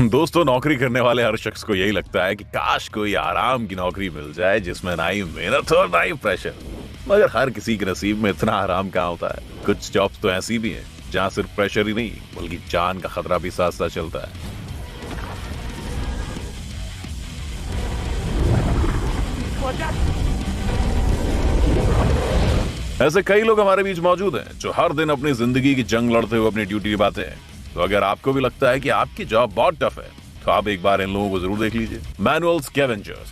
दोस्तों, नौकरी करने वाले हर शख्स को यही लगता है कि काश कोई आराम की नौकरी मिल जाए जिसमें ना ही मेहनत और ना ही प्रेशर। मगर हर किसी के नसीब में इतना आराम कहाँ होता है। कुछ जॉब्स तो ऐसी भी हैं जहाँ सिर्फ प्रेशर ही नहीं बल्कि जान का खतरा भी साथ साथ चलता है। ऐसे कई लोग हमारे बीच मौजूद हैं जो हर दिन अपनी जिंदगी की जंग लड़ते हुए अपनी ड्यूटी निभाते हैं। तो अगर आपको भी लगता है कि आपकी जॉब बहुत टफ है तो आप एक बार इन लोगों को जरूर देख लीजिए। Manual scavengers.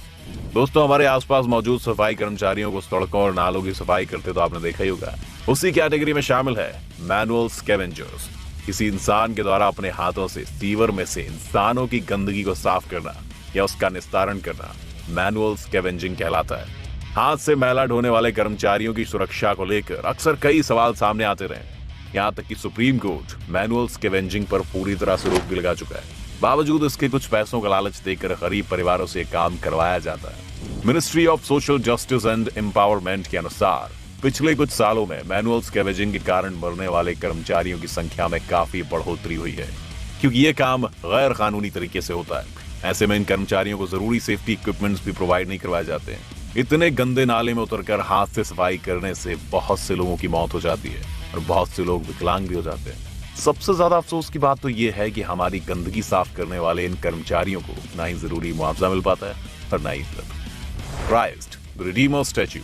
दोस्तों, हमारे आसपास मौजूद सफाई कर्मचारियों को सड़कों और नालों की सफाई करते तो आपने देखा ही होगा। उसी कैटेगरी में शामिल है मैनुअल स्कैवेंजर्स। किसी इंसान के द्वारा अपने हाथों से सीवर में से इंसानों की गंदगी को साफ करना या उसका निस्तारण करना मैनुअल स्कैवेंजिंग कहलाता है। हाथ से मैला ढोने वाले कर्मचारियों की सुरक्षा को लेकर अक्सर कई सवाल सामने आते रहे। यहाँ तक कि सुप्रीम कोर्ट मैनुअल स्कैवेंजिंग पर पूरी तरह से रोक भी लगा चुका है। बावजूद इसके कुछ पैसों का लालच देकर गरीब परिवारों से काम करवाया जाता है। Ministry of social justice and empowerment के अनुसार पिछले कुछ सालों में मैनुअल स्कैवेंजिंग के कारण मरने वाले कर्मचारियों की संख्या में काफी बढ़ोतरी हुई है, क्योंकि ये काम गैर कानूनी तरीके से होता है। ऐसे में इन कर्मचारियों को जरूरी सेफ्टी इक्विपमेंट्स भी प्रोवाइड नहीं करवाए जाते हैं। इतने गंदे नाले में उतरकर हाथ से सफाई करने से बहुत से लोगों की मौत हो जाती है और बहुत से लोग विकलांग भी हो जाते हैं। सबसे ज्यादा अफसोस की बात तो ये है कि हमारी गंदगी साफ करने वाले इन कर्मचारियों को ना ही जरूरी मुआवजा मिल पाता है और ना ही क्राइस्ट रिडीमर स्टैच्यू।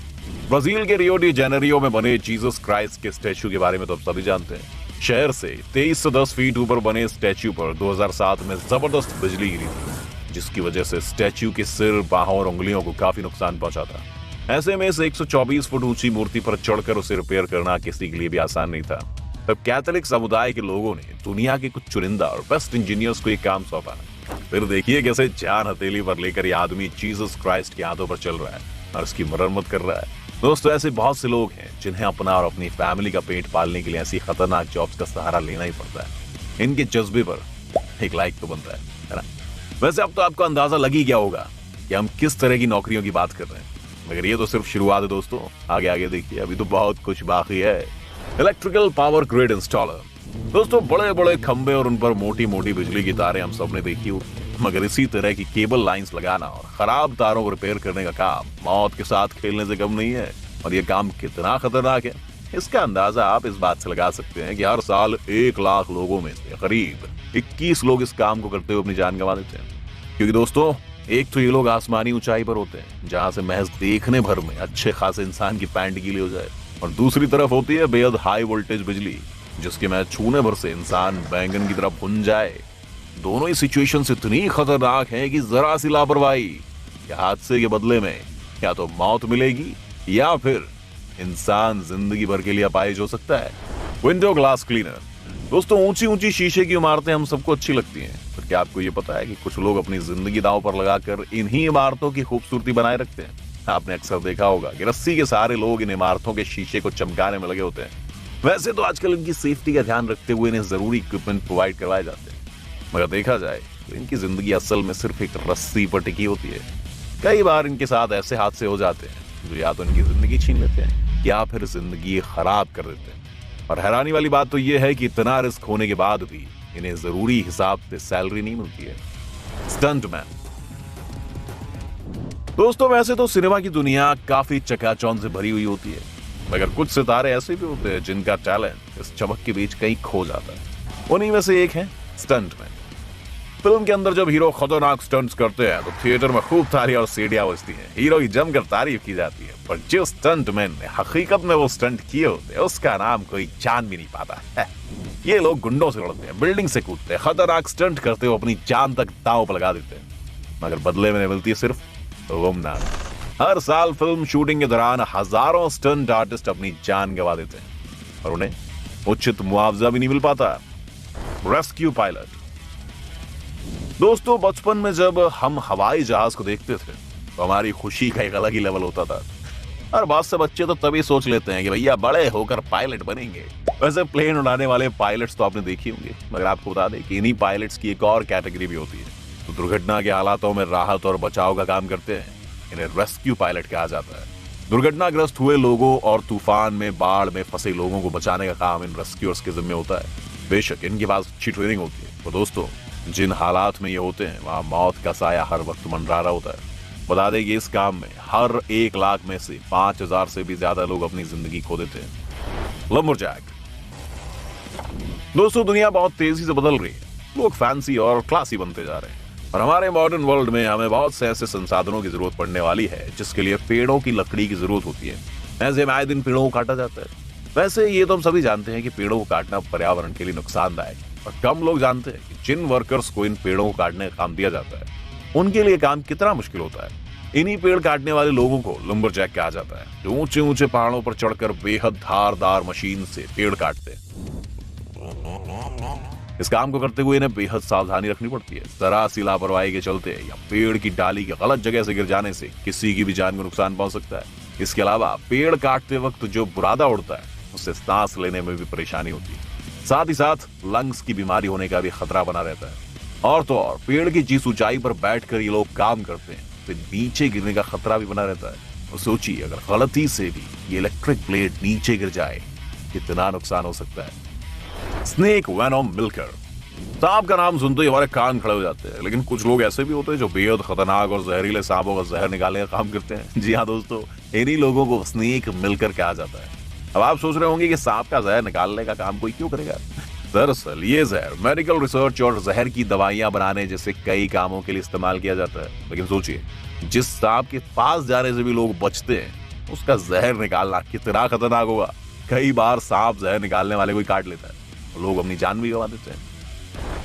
ब्राजील के रियो डी जेनेरियो में बने जीसस क्राइस्ट के स्टैच्यू के बारे में तो अब सभी जानते हैं। शहर से 23 से 10 फीट ऊपर बने स्टैच्यू पर 2007 में जबरदस्त बिजली गिरी थी, जिसकी वजह से स्टैच्यू के सिर, बाहों और उंगलियों को काफी नुकसान पहुंचा था। ऐसे में इस 124 फुट ऊंची मूर्ति पर चढ़कर उसे रिपेयर करना किसी के लिए भी आसान नहीं था। तब कैथोलिक समुदाय के लोगों ने दुनिया के कुछ चुनिंदा और बेस्ट इंजीनियर्स को ये काम सौंपा। फिर देखिए कैसे जान हथेली पर लेकर यह आदमी जीसस क्राइस्ट के हाथों पर चल रहा है और उसकी मरम्मत कर रहा है। दोस्तों, ऐसे बहुत से लोग हैं जिन्हें अपना और अपनी फैमिली का पेट पालने के लिए ऐसी खतरनाक जॉब्स का सहारा लेना ही पड़ता है। इनके जज्बे पर एक लाइक तो बनता है ना। वैसे अब तो आपको अंदाजा लग ही गया होगा कि हम किस तरह की नौकरियों की बात कर रहे हैं, मगर ये तो सिर्फ शुरुआत है दोस्तों। आगे आगे देखिए, अभी तो बहुत कुछ बाकी है। Electrical power grid installer. दोस्तों, बड़े बड़े खंबे और उन पर मोटी मोटी बिजली की तारें हम सबने देखी हो, मगर इसी तरह की केबल लाइंस लगाना और खराब तारों को रिपेयर करने का काम मौत के साथ खेलने से कम नहीं है। और ये काम कितना खतरनाक है, इसका अंदाजा आप इस बात से लगा सकते हैं कि हर साल 1 लाख लोगों में से करीब 21 लोग इस काम को करते हुए अपनी जान गंवा देते हैं। क्योंकि दोस्तों, एक तो ये लोग आसमानी ऊंचाई पर होते हैं जहां से महज देखने भर में अच्छे खासे इंसान की पैंट गीली हो जाए, और दूसरी तरफ होती है बेहद हाई वोल्टेज बिजली जिसके महज छूने भर से इंसान बैंगन की तरह भुन जाए। दोनों ही सिचुएशंस इतनी खतरनाक हैं कि जरा सी लापरवाही या हादसे के बदले में या तो मौत मिलेगी या फिर इंसान जिंदगी भर के लिए अपाहिज हो सकता है। Window glass cleaner. दोस्तों, ऊंची ऊंची शीशे की इमारतें हम सबको अच्छी लगती हैं, पर क्या आपको ये पता है कि कुछ लोग अपनी जिंदगी दांव पर लगाकर इन्हीं इमारतों की खूबसूरती बनाए रखते हैं। आपने अक्सर देखा होगा कि रस्सी के सहारे लोग इन इमारतों के शीशे को चमकाने में लगे होते हैं। वैसे तो आजकल इनकी सेफ्टी का ध्यान रखते हुए इन्हें जरूरी इक्विपमेंट प्रोवाइड करवाए जाते हैं, मगर देखा जाए तो इनकी जिंदगी असल में सिर्फ एक रस्सी पर टिकी होती है। कई बार इनके साथ ऐसे हादसे हो जाते हैं जो या तो इनकी जिंदगी छीन लेते हैं या फिर जिंदगी खराब कर देते हैं। और हैरानी वाली बात तो यह है कि इतना रिस्क होने के बाद भी इन्हें जरूरी हिसाब से सैलरी नहीं मिलती है। स्टंटमैन। दोस्तों, वैसे तो सिनेमा की दुनिया काफी चकाचौंध से भरी हुई होती है, मगर कुछ सितारे ऐसे भी होते हैं जिनका टैलेंट इस चमक के बीच कहीं खो जाता है। उन्हीं में से एक है स्टंटमैन। फिल्म के अंदर जब हीरो खतरनाक स्टंट्स करते हैं तो थिएटर में खूब तालियां और सीटियां बजती हैं, हीरो की जमकर तारीफ की जाती है। पर जो स्टंटमैन ने हकीकत में वो स्टंट किए होते हैं उसका नाम कोई जान भी नहीं पाता है। ये लोग गुंडों से लड़ते हैं, बिल्डिंग से कूदते हैं, खतरनाक स्टंट करते हुए अपनी जान तक दांव पर लगा देते हैं, मगर बदले में मिलती है सिर्फ गुमनाम। हर साल फिल्म शूटिंग के दौरान हजारों स्टंट आर्टिस्ट अपनी जान गंवा देते हैं और उन्हें उचित मुआवजा भी नहीं मिल पाता। Rescue pilot. दोस्तों, बचपन में जब हम हवाई जहाज को देखते थे तो हमारी खुशी का एक अलग ही लेवल होता था। और बहुत से बच्चे तो तभी सोच लेते हैं कि भैया बड़े होकर पायलट बनेंगे। वैसे प्लेन उड़ाने वाले पायलट्स तो आपने देखे होंगे, मगर आपको बता दें कि इन्हीं पायलट्स की एक और कैटेगरी भी होती है तो दुर्घटना के हालातों में राहत और बचाव का काम करते हैं। इन्हें रेस्क्यू पायलट कहा जाता है। दुर्घटनाग्रस्त हुए लोगों और तूफान में, बाढ़ में फंसे लोगों को बचाने का काम इन रेस्क्यूअर्स के जिम्मे होता है। बेशक इनके पास अच्छी ट्रेनिंग होती है, तो दोस्तों जिन हालात में ये होते हैं वहां मौत का साया हर वक्त मंडरा रहा होता है। बता दें कि इस काम में हर 1 लाख में से 5,000 से भी ज्यादा लोग अपनी जिंदगी खो देते हैं। लंबरजैक। दोस्तों, दुनिया बहुत तेजी से बदल रही है। लोग फैंसी और क्लासी बनते जा रहे हैं और हमारे मॉडर्न वर्ल्ड में हमें बहुत से ऐसे संसाधनों की जरूरत पड़ने वाली है जिसके लिए पेड़ों की लकड़ी की जरूरत होती है। ऐसे में आए दिन पेड़ों को काटा जाता है। वैसे ये तो हम सभी जानते हैं कि पेड़ों को काटना पर्यावरण के लिए नुकसानदायक, और कम लोग जानते हैं कि जिन वर्कर्स को इन पेड़ों को काटने का काम दिया जाता है उनके लिए काम कितना मुश्किल होता है। इन्हीं पेड़ काटने वाले लोगों को लंबरजैक कहा जाता है, जो ऊंचे ऊंचे पहाड़ों पर चढ़कर बेहद धारदार मशीन से पेड़ काटते हैं। इस काम को करते हुए इन्हें बेहद सावधानी रखनी पड़ती है। जरा सी लापरवाही के चलते या पेड़ की डाली के गलत जगह से गिर जाने से किसी की भी जान को नुकसान पहुंच सकता है। इसके अलावा पेड़ काटते वक्त जो बुरादा उड़ता है उससे सांस लेने में भी परेशानी होती है। साथ ही साथ लंग्स की बीमारी होने का भी खतरा बना रहता है। और तो और पेड़ की जिस ऊंचाई पर बैठकर ये लोग काम करते हैं फिर नीचे गिरने का खतरा भी बना रहता है। और सोचिए, अगर गलती से भी ये इलेक्ट्रिक ब्लेड नीचे गिर जाए कितना नुकसान हो सकता है। स्नेक वेनोम मिल्कर। सांप का नाम सुनते ही हमारे कान खड़े हो जाते हैं, लेकिन कुछ लोग ऐसे भी होते हैं जो बेहद खतरनाक और जहरीले सांपों का जहर निकालने का काम करते हैं। जी हाँ दोस्तों, इन्हीं लोगों को स्नेक मिल्कर कहा जाता है। अब आप सोच रहे होंगे कि सांप का जहर निकालने का काम कोई क्यों करेगा। दरअसल ये जहर मेडिकल रिसर्च और जहर की दवाइयां बनाने जैसे कई कामों के लिए इस्तेमाल किया जाता है। लेकिन सोचिए, जिस सांप के पास जाने से भी लोग बचते हैं उसका जहर निकालना कितना खतरनाक होगा। कई बार सांप जहर निकालने वाले को ही काट लेता है, लोग अपनी जान भी गंवा देते हैं।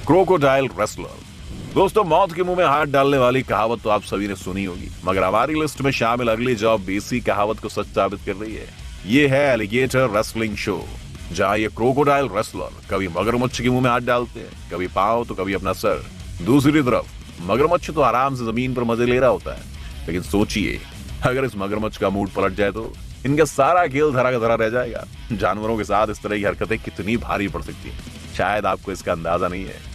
Crocodile wrestler. दोस्तों, मौत के मुंह में हाथ डालने वाली कहावत तो आप सभी ने सुनी होगी, मगर हमारी लिस्ट में शामिल अगली जॉब भी इसी कहावत को सच साबित कर रही है। ये है एलिगेटर रेसलिंग शो, जहां ये क्रोकोडाइल रेसलर कभी मगरमच्छ के मुंह में हाथ डालते हैं, कभी पांव तो कभी अपना सर। दूसरी तरफ मगरमच्छ तो आराम से जमीन पर मजे ले रहा होता है, लेकिन सोचिए अगर इस मगरमच्छ का मूड पलट जाए तो इनका सारा खेल धरा का धरा रह जाएगा। जानवरों के साथ इस तरह की हरकतें कितनी भारी पड़ सकती हैं, शायद आपको इसका अंदाजा नहीं है।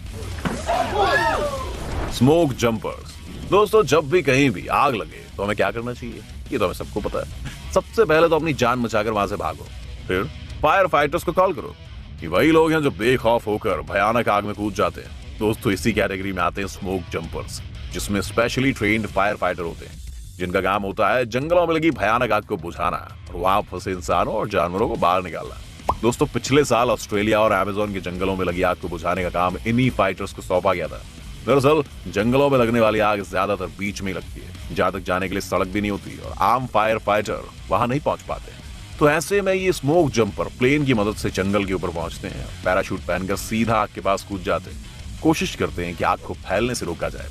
Smoke jumpers. दोस्तों, जब भी कहीं भी आग लगे तो हमें क्या करना चाहिए, ये तो हमें सबको पता है। सबसे पहले तो अपनी जान बचाकर वहां से भागो, फिर फायर फाइटर्स को कॉल करो। ये वही लोग हैं जो बेखौफ होकर भयानक आग में कूद जाते हैं। दोस्तों, इसी कैटेगरी में आते हैं स्मोक जंपर्स, जिसमें स्पेशली ट्रेन्ड फायर फाइटर होते हैं, जिनका काम होता है जंगलों में लगी भयानक आग को बुझाना और वहां फंसे इंसानों और जानवरों को बाहर निकालना। दोस्तों, पिछले साल ऑस्ट्रेलिया और अमेज़न के जंगलों में लगी आग को बुझाने का काम इन्हीं फाइटर्स को सौंपा गया था। दरअसल जंगलों में लगने वाली आग ज्यादातर बीच में ही लगती है, जहां तक जाने के लिए सड़क भी नहीं होती और आम फायर फाइटर वहां नहीं पहुंच पाते। तो ऐसे में ये स्मोक जंपर प्लेन की मदद से जंगल के ऊपर पहुंचते हैं, पैराशूट पहनकर सीधा आग के पास कूद जाते हैं, कोशिश करते हैं कि आग को फैलने से रोका जाए।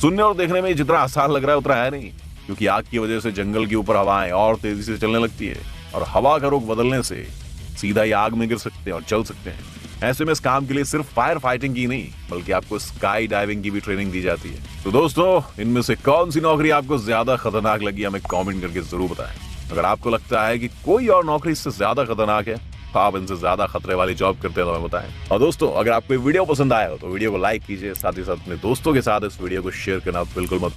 सुनने और देखने में जितना आसान लग रहा है उतना है नहीं, क्योंकि आग की वजह से जंगल के ऊपर हवाएं और तेजी से चलने लगती है और हवा का रुख बदलने से सीधा ही आग में गिर सकते हैं और जल सकते हैं। ऐसे में इस काम के लिए सिर्फ फायर फाइटिंग की नहीं बल्कि आपको स्काई डाइविंग की भी ट्रेनिंग दी जाती है। तो दोस्तों, इनमें से कौन सी नौकरी आपको ज्यादा खतरनाक लगी हमें कमेंट करके जरूर बताएं। अगर आपको लगता है कि कोई और नौकरी इससे ज्यादा खतरनाक है तो आप इनसे ज्यादा खतरे वाली जॉब करते हैं तो हमें बताएं। और दोस्तों, अगर आपको वीडियो पसंद आया हो तो वीडियो को लाइक कीजिए, साथ ही साथ अपने दोस्तों के साथ इस वीडियो को शेयर करना बिल्कुल मत